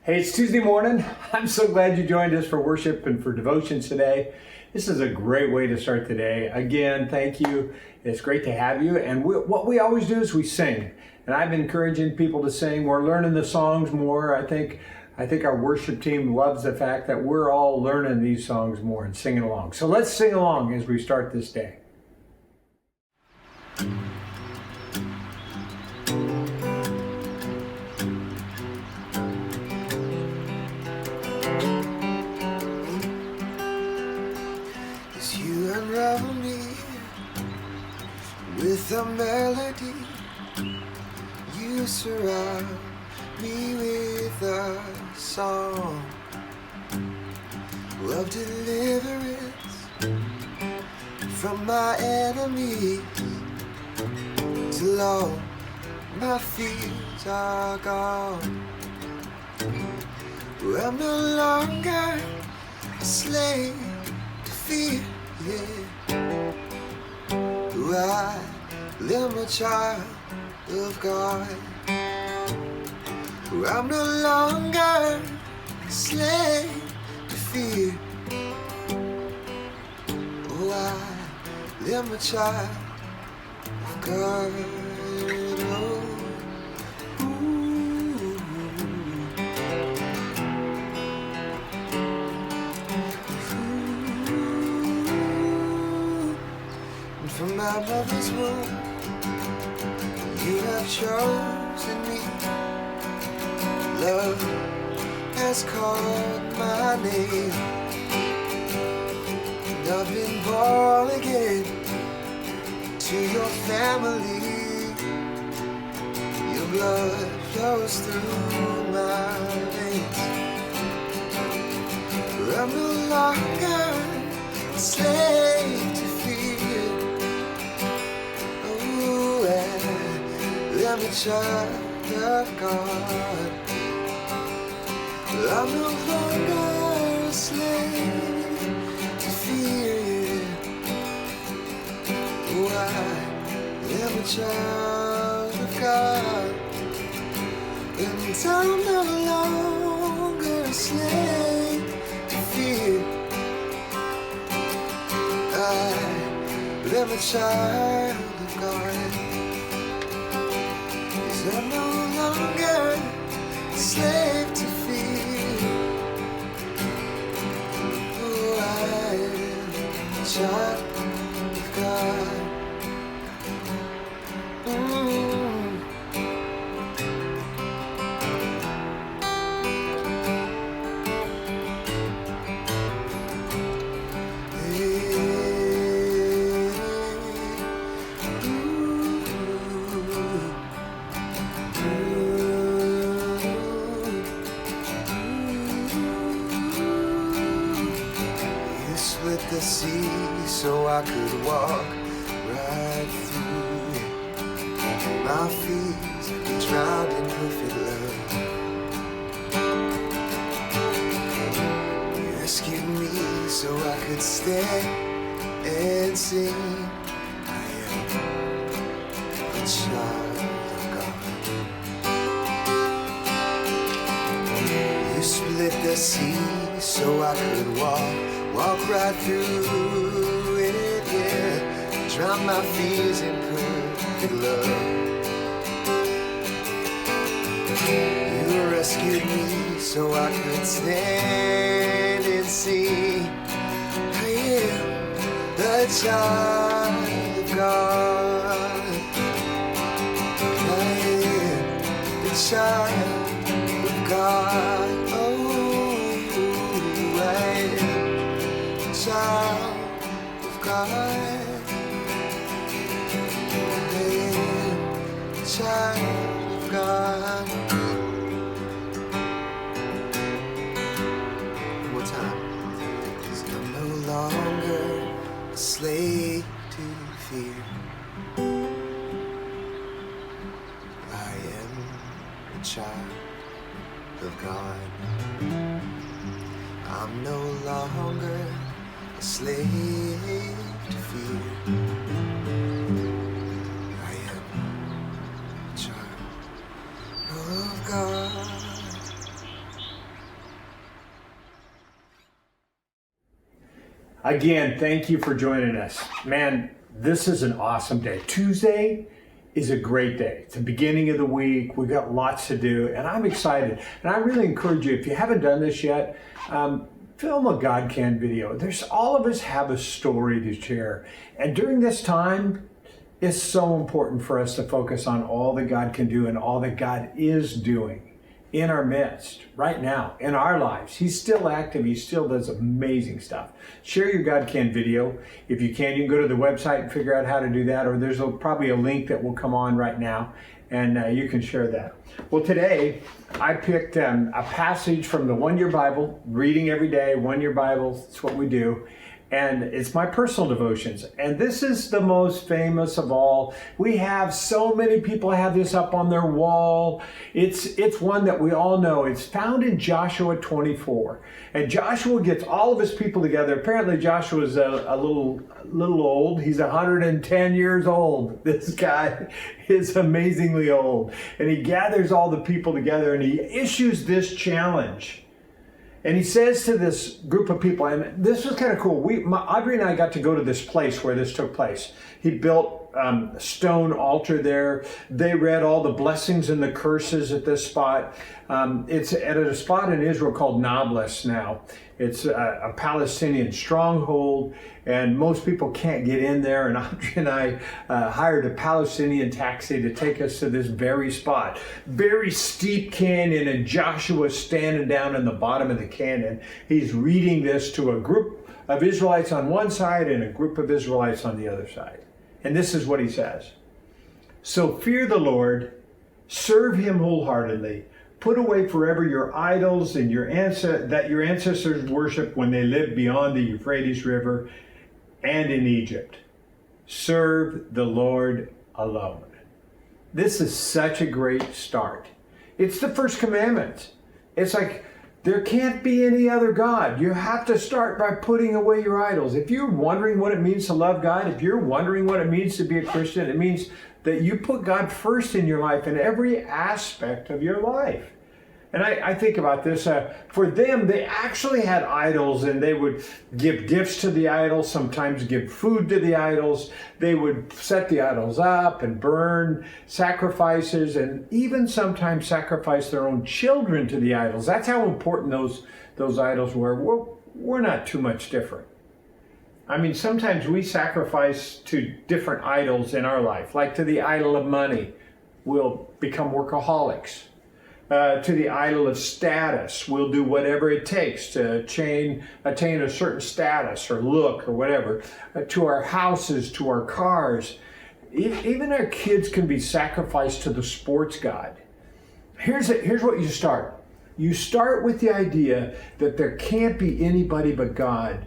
Hey, it's Tuesday morning. I'm so glad you joined us for worship and for devotions today. This is a great way to start the day. Again, thank you. It's great to have you. And what we always do is we sing. And I've been encouraging people to sing. We're learning the songs more. I think our worship team loves the fact that we're all learning these songs more and singing along. So let's sing along as we start this day. Unravel me with a melody. You surround me with a song of deliverance from my enemies, till all my fears are gone. I'm no longer a slave to fear. I am a child of God. I'm no longer a slave to fear. I am a child of God. From my mother's womb, you have chosen me. Love has called my name, and I've been born again to your family. Your blood flows through my veins. I'm no longer a slave to fear. I'm a child of God. I'm no longer a slave to fear. I am a child of God. And I'm no longer a slave to fear. I am a child of God. I'm no longer a slave to fear. I am a child of God. The sea so I could walk right through it. My fears were drowned in perfect love. You rescued me so I could stand and sing. I am a child of God. You split the sea so I could walk right through it, yeah. Drown my fears in perfect love. You rescued me so I could stand and see. I am the child of God. I am the child of God. Child of God, child of God. One more time. 'Cause I'm no longer a slave to fear. I am a child of God. I'm no longer a slave to fear. I am a child of God. Again, thank you for joining us. Man, this is an awesome day. Tuesday is a great day. It's the beginning of the week. We've got lots to do, and I'm excited. And I really encourage you, if you haven't done this yet, film a God Can video. All of us have a story to share. And during this time, it's so important for us to focus on all that God can do and all that God is doing in our midst right now, in our lives. He's still active. He still does amazing stuff. Share your God Can video. If you can, you can go to the website and figure out how to do that, or there's probably a link that will come on right now, and you can share that. Well, today I picked a passage from the One Year Bible, reading every day, One Year Bible. It's what we do. And it's my personal devotions. And this is the most famous of all. We have so many people have this up on their wall. It's one that we all know. It's found in Joshua 24. And Joshua gets all of his people together. Apparently Joshua is a little old. He's 110 years old. This guy is amazingly old. And he gathers all the people together and he issues this challenge. And he says to this group of people, and this was kind of cool. Audrey and I got to go to this place where this took place. He built a stone altar there. They read all the blessings and the curses at this spot. It's at a spot in Israel called Nablus now. It's a Palestinian stronghold, and most people can't get in there. And Audrey and I hired a Palestinian taxi to take us to this very spot. Very steep canyon, and Joshua's standing down in the bottom of the canyon. He's reading this to a group of Israelites on one side and a group of Israelites on the other side. And this is what he says. So fear the Lord, serve him wholeheartedly. Put away forever your idols and that your ancestors worshiped when they lived beyond the Euphrates River and in Egypt. Serve the Lord alone. This is such a great start. It's the first commandment. It's like there can't be any other God. You have to start by putting away your idols. If you're wondering what it means to love God, if you're wondering what it means to be a Christian, it means that you put God first in your life in every aspect of your life. And I think about this. For them, they actually had idols, and they would give gifts to the idols, sometimes give food to the idols. They would set the idols up and burn sacrifices, and even sometimes sacrifice their own children to the idols. That's how important those idols were. We're not too much different. I mean, sometimes we sacrifice to different idols in our life, like to the idol of money. We'll become workaholics. To the idol of status. We'll do whatever it takes to attain a certain status or look or whatever. To our houses, to our cars. Even our kids can be sacrificed to the sports god. Here's what you start. You start with the idea that there can't be anybody but God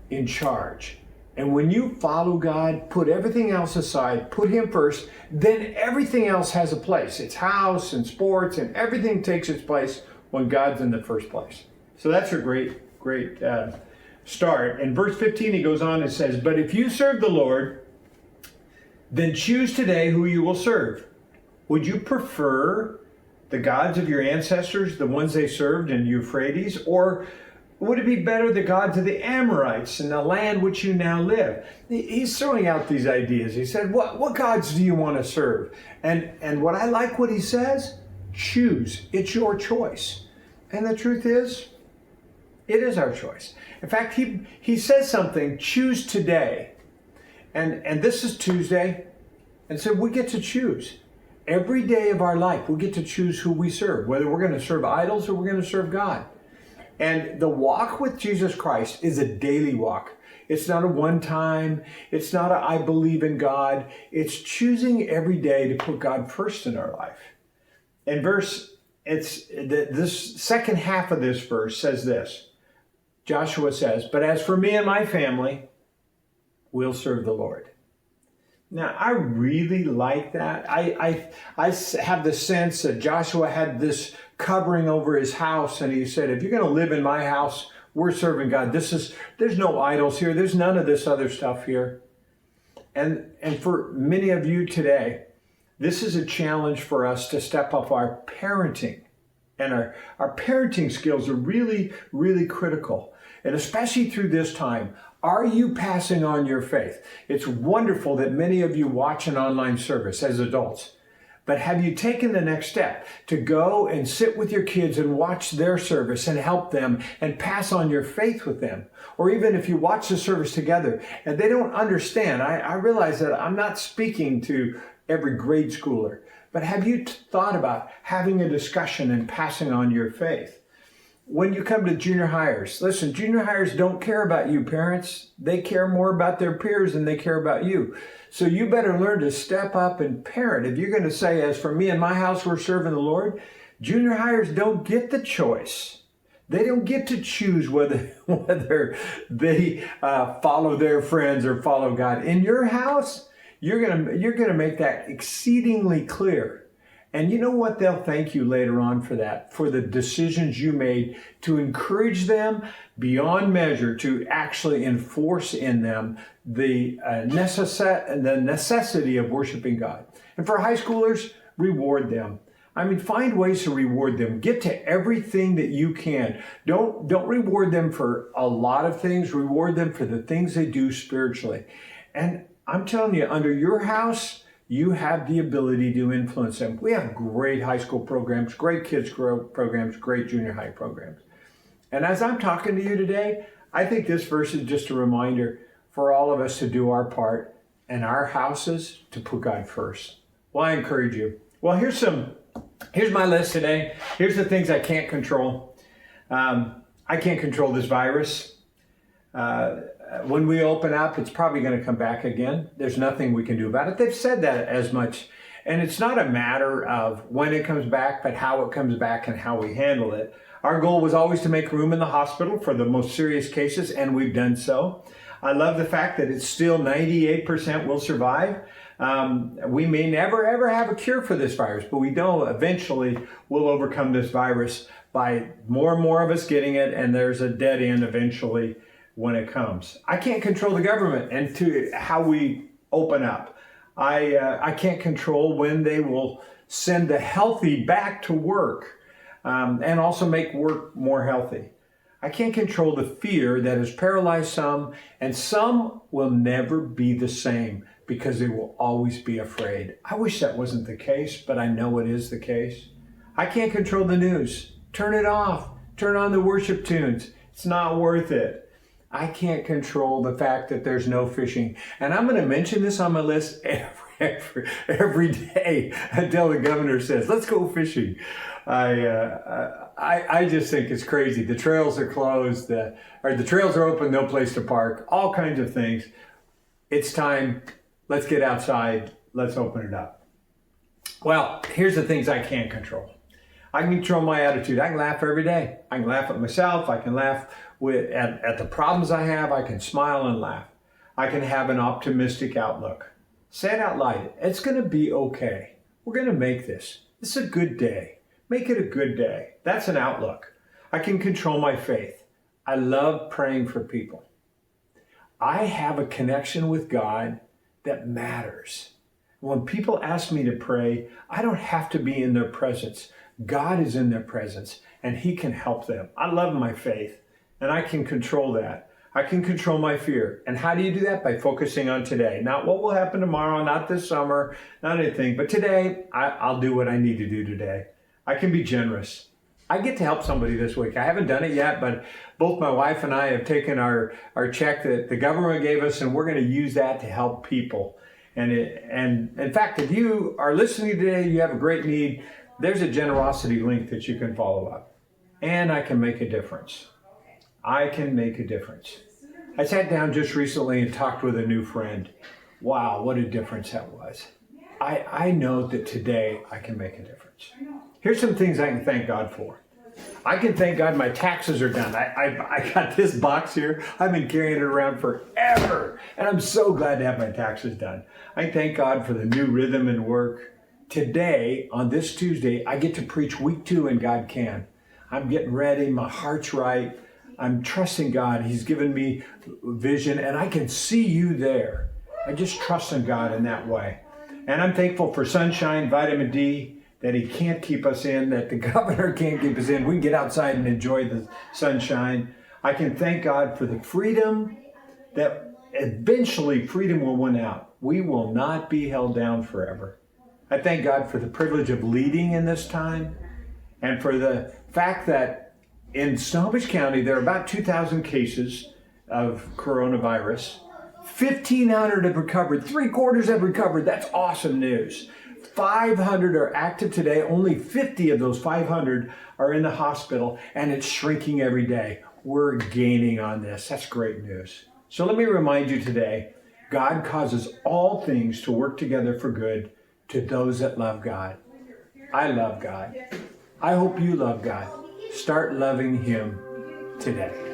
in charge. And when you follow God, put everything else aside, put him first, then everything else has a place. It's house and sports and everything takes its place when God's in the first place. So that's a great start. In verse 15, he goes on and says, but if you serve the Lord, then choose today who you will serve. Would you prefer the gods of your ancestors, the ones they served in Euphrates, or would it be better the gods of the Amorites in the land which you now live? He's throwing out these ideas. He said, what gods do you want to serve? And what I like what he says, choose. It's your choice. And the truth is, it is our choice. In fact, he says something, choose today. And this is Tuesday. And so we get to choose. Every day of our life, we get to choose who we serve, whether we're going to serve idols or we're going to serve God. And the walk with Jesus Christ is a daily walk. It's not a one-time. It's not a I believe in God. It's choosing every day to put God first in our life. And this second half of this verse says this. Joshua says, but as for me and my family, we'll serve the Lord. Now, I really like that. I have the sense that Joshua had this covering over his house, and he said, if you're going to live in my house, we're serving God. There's no idols here. There's none of this other stuff here. And for many of you today, this is a challenge for us to step up our parenting. And our parenting skills are really, really critical. And especially through this time, Are you passing on your faith? It's wonderful that many of you watch an online service as adults. But have you taken the next step to go and sit with your kids and watch their service and help them and pass on your faith with them? Or even if you watch the service together and they don't understand, I realize that I'm not speaking to every grade schooler, but have you thought about having a discussion and passing on your faith? When you come to junior hires, listen, junior hires don't care about you, parents. They care more about their peers than they care about you. So you better learn to step up and parent. If you're going to say, as for me and my house, we're serving the Lord, junior hires don't get the choice. They don't get to choose whether they follow their friends or follow God. In your house, you're gonna make that exceedingly clear. And you know what? They'll thank you later on for that, for the decisions you made to encourage them beyond measure to actually enforce in them the necessity of worshiping God. And for high schoolers, reward them. I mean, find ways to reward them. Get to everything that you can. Don't reward them for a lot of things. Reward them for the things they do spiritually. And I'm telling you, under your house, you have the ability to influence them. We have great high school programs, great kids programs, great junior high programs. And as I'm talking to you today, I think this verse is just a reminder for all of us to do our part in our houses to put God first. Well, I encourage you. Well, here's my list today. Here's the things I can't control. I can't control this virus. When we open up, it's probably going to come back again. There's nothing we can do about it. They've said that as much. And it's not a matter of when it comes back, but how it comes back and how we handle it. Our goal was always to make room in the hospital for the most serious cases, and we've done so. I love the fact that it's still 98% will survive. We may never, ever have a cure for this virus, but we know eventually we'll overcome this virus by more and more of us getting it, and there's a dead end eventually when it comes. I can't control the government and to how we open up. I can't control when they will send the healthy back to work and also make work more healthy. I can't control the fear that has paralyzed some, and some will never be the same because they will always be afraid. I wish that wasn't the case, but I know it is the case. I can't control the news. Turn it off. Turn on the worship tunes. It's not worth it. I can't control the fact that there's no fishing. And I'm going to mention this on my list every day until the governor says, let's go fishing. I just think it's crazy. The trails are closed, the trails are open, no place to park, all kinds of things. It's time. Let's get outside. Let's open it up. Well, here's the things I can't control. I can control my attitude. I can laugh every day. I can laugh at myself. I can laugh at the problems I have. I can smile and laugh. I can have an optimistic outlook. Say it out loud. It's going to be okay. We're going to make this. This is a good day. Make it a good day. That's an outlook. I can control my faith. I love praying for people. I have a connection with God that matters. When people ask me to pray, I don't have to be in their presence. God is in their presence, and He can help them. I love my faith, and I can control that. I can control my fear. And how do you do that? By focusing on today. Not what will happen tomorrow, not this summer, not anything. But today, I'll do what I need to do today. I can be generous. I get to help somebody this week. I haven't done it yet, but both my wife and I have taken our check that the government gave us, and we're going to use that to help people. And in fact, if you are listening today, you have a great need, there's a generosity link that you can follow up. And I can make a difference. I can make a difference. I sat down just recently and talked with a new friend. Wow, what a difference that was. I know that today I can make a difference. Here's some things I can thank God for. I can thank God my taxes are done. I got this box here. I've been carrying it around forever. And I'm so glad to have my taxes done. I thank God for the new rhythm and work. Today, on this Tuesday, I get to preach week 2 in God Can. I'm getting ready. My heart's right. I'm trusting God. He's given me vision, and I can see you there. I just trust in God in that way. And I'm thankful for sunshine, vitamin D, that He can't keep us in, that the governor can't keep us in. We can get outside and enjoy the sunshine. I can thank God for the freedom that eventually freedom will win out. We will not be held down forever. I thank God for the privilege of leading in this time and for the fact that in Snohomish County, there are about 2,000 cases of coronavirus. 1,500 have recovered. 3/4 have recovered. That's awesome news. 500 are active today. Only 50 of those 500 are in the hospital, and it's shrinking every day. We're gaining on this. That's great news. So let me remind you today, God causes all things to work together for good to those that love God. I love God. I hope you love God. Start loving Him today.